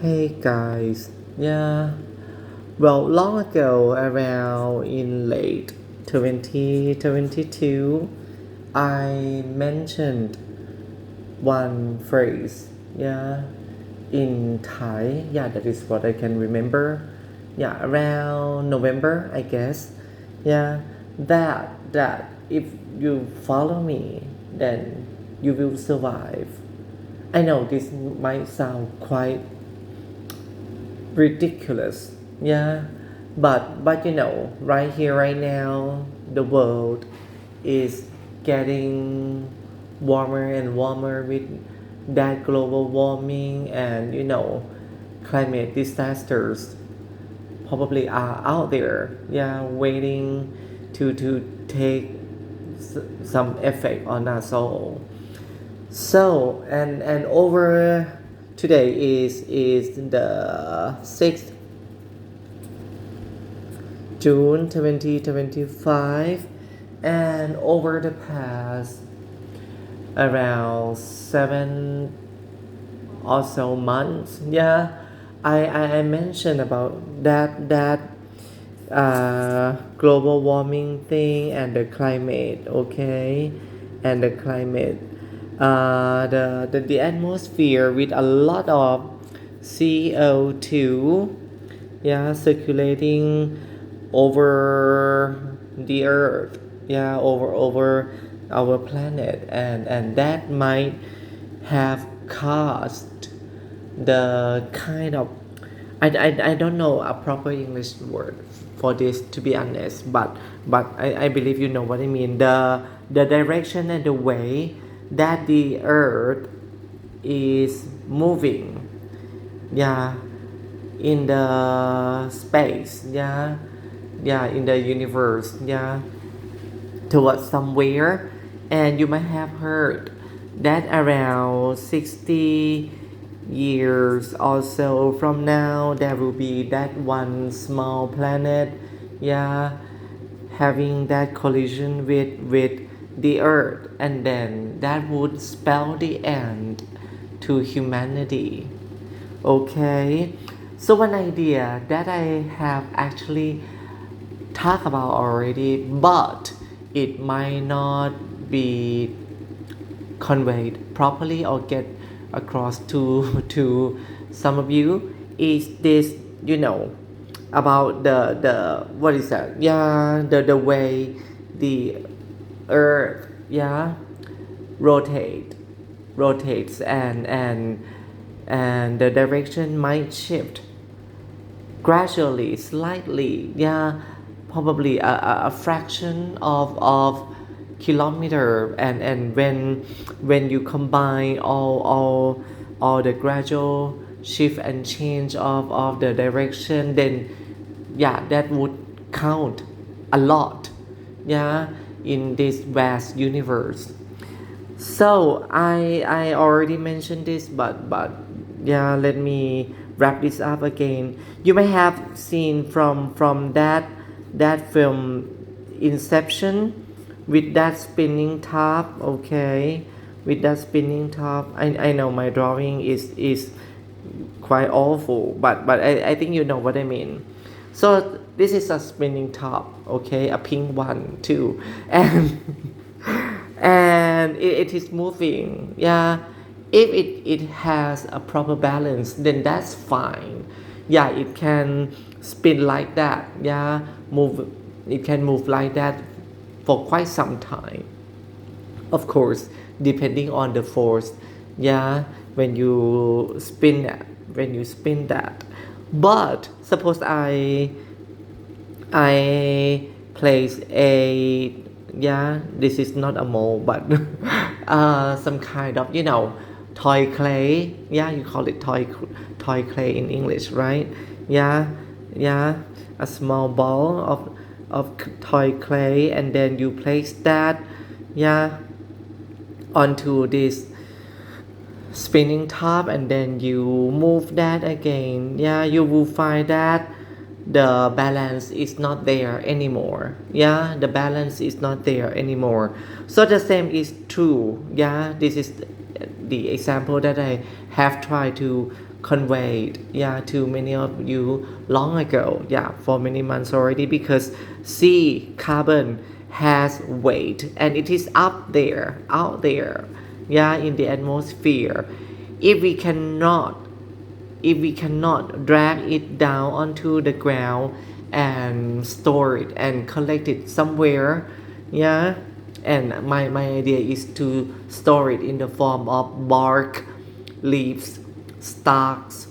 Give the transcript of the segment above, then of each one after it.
Hey guys, yeah. Well, long ago, around in late 2022, I mentioned one phrase, yeah, in Thai. Yeah, that is what I can remember. Yeah, around November, I guess. Yeah, that if you follow me, then you will survive. I know this might sound quite ridiculous, yeah, but right here right now the world is getting warmer and warmer with that global warming, and climate disasters probably are out there, yeah, waiting to take some effect on us all. So and over today is the 6th June 2025, and over the past around 7 or so months, yeah, I mentioned about that global warming thing and the climate, okay, and the climate, the atmosphere with a lot of CO2, yeah, circulating over the earth, yeah, over our planet, and that might have caused the kind of I don't know a proper English word for this, to be honest, but I believe you know what I mean. The direction and the way that the earth is moving, yeah, in the space, yeah, in the universe, yeah, towards somewhere. And you might have heard that around 60 years or so from now there will be that one small planet, yeah, having that collision with the earth, and then that would spell the end to humanity. Okay, so one idea that I have actually talked about already, but it might not be conveyed properly or get across to to some of you, is this, about the what is that, yeah, the way the earth, yeah, rotate rotates, and the direction might shift gradually, slightly, yeah, probably a fraction of kilometer, and when you combine all the gradual shift and change of the direction, then yeah, that would count a lot, yeah, in this vast universe. So I already mentioned this, but yeah, let me wrap this up again. You may have seen from that film Inception, with that spinning top, okay, with that spinning top. I know my drawing is quite awful, but I think you know what I mean. So this is a spinning top, okay, a pink one too, and and it is moving, yeah. If it has a proper balance, then that's fine, yeah. It can spin like that, yeah, move, it can move like that for quite some time, of course, depending on the force, yeah, when you spin that, but suppose I place a, yeah, this is not a mold, but some kind of, toy clay, yeah, you call it toy clay in English, right? Yeah, yeah, a small ball of toy clay, and then you place that, yeah, onto this spinning top, and then you move that again, yeah, you will find that the balance is not there anymore, yeah, the balance is not there anymore. So the same is true, yeah. This is the example that I have tried to conveyed, yeah, to many of you long ago, yeah, for many months already, because see, carbon has weight and it is up there, out there, yeah, in the atmosphere. If we cannot drag it down onto the ground and store it and collect it somewhere, yeah, and my idea is to store it in the form of bark, leaves, stalks,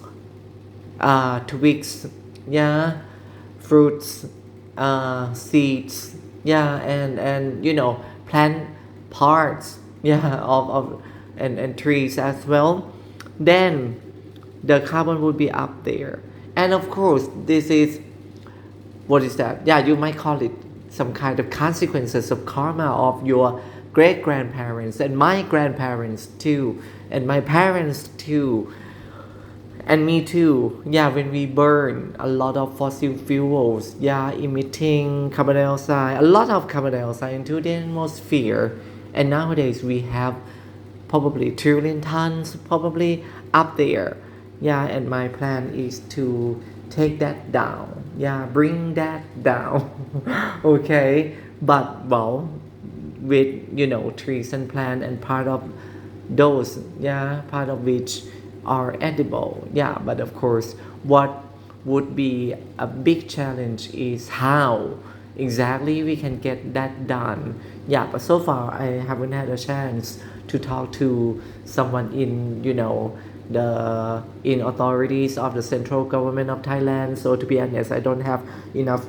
twigs, yeah, fruits, seeds, yeah, and plant parts, yeah, of and trees as well. Then the carbon would be up there, and of course this is, what is that, yeah, you might call it some kind of consequences of karma of your great grandparents and my grandparents too, and my parents too, and me too, yeah, when we burn a lot of fossil fuels, yeah, emitting carbon dioxide, a lot of carbon dioxide into the atmosphere. And nowadays we have probably trillion tons probably up there, yeah, and my plan is to take that down, yeah, bring that down. Okay, but well, with trees and plant, and part of those, yeah, part of which are edible, yeah, but of course what would be a big challenge is how exactly we can get that done, yeah, but so far I haven't had a chance to talk to someone in the in authorities of the central government of Thailand. So to be honest, I don't have enough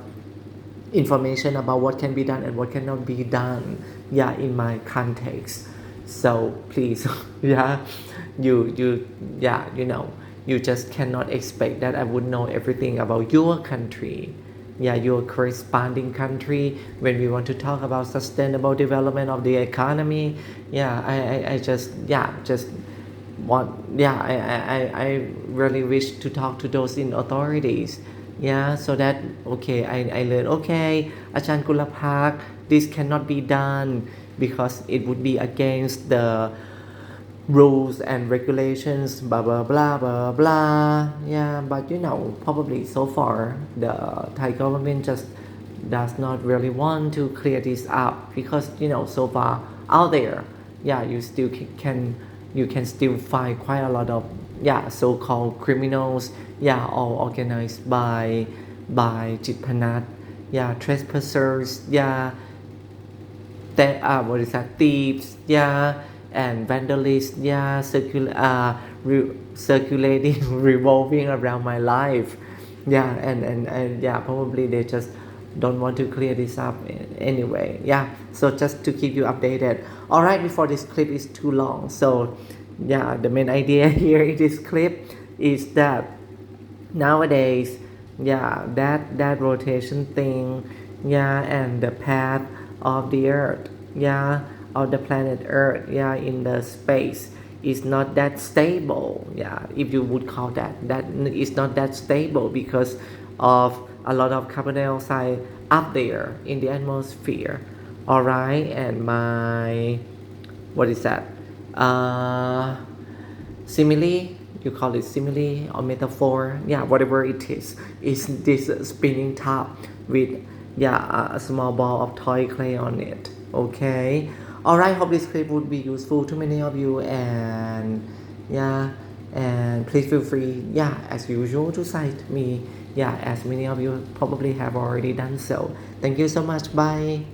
information about what can be done and what cannot be done, yeah, in my context. So please, yeah, you yeah, you just cannot expect that I would know everything about your country, yeah, your corresponding country, when we want to talk about sustainable development of the economy. Yeah, I just, yeah, just want, yeah, I really wish to talk to those in authorities, yeah, so that, okay, I learned, okay, Ajahn Gulapak, this cannot be done because it would be against the rules and regulations, blah blah blah blah blah, yeah, but probably so far the Thai government just does not really want to clear this up, because so far out there, yeah, you still can you can still find quite a lot of, yeah, so-called criminals, yeah, all organized by Jitpanat, yeah, trespassers, yeah, that what is that, thieves, yeah, and vandalists, yeah, circulating revolving around my life, yeah, and yeah, probably they just don't want to clear this up anyway, yeah, so just to keep you updated. All right, before this clip is too long, so yeah, the main idea here in this clip is that nowadays, yeah, that rotation thing, yeah, and the path of the earth, yeah, of the planet earth, yeah, in the space is not that stable, yeah, if you would call that is not that stable because of a lot of carbon dioxide up there in the atmosphere. All right, and my, what is that, simile, you call it simile or metaphor, yeah, whatever it is this spinning top with, yeah, a small ball of toy clay on it. Okay, all right, hope this clip would be useful to many of you, and yeah, and please feel free, yeah, as usual, to cite me, yeah, as many of you probably have already done so. Thank you so much. Bye.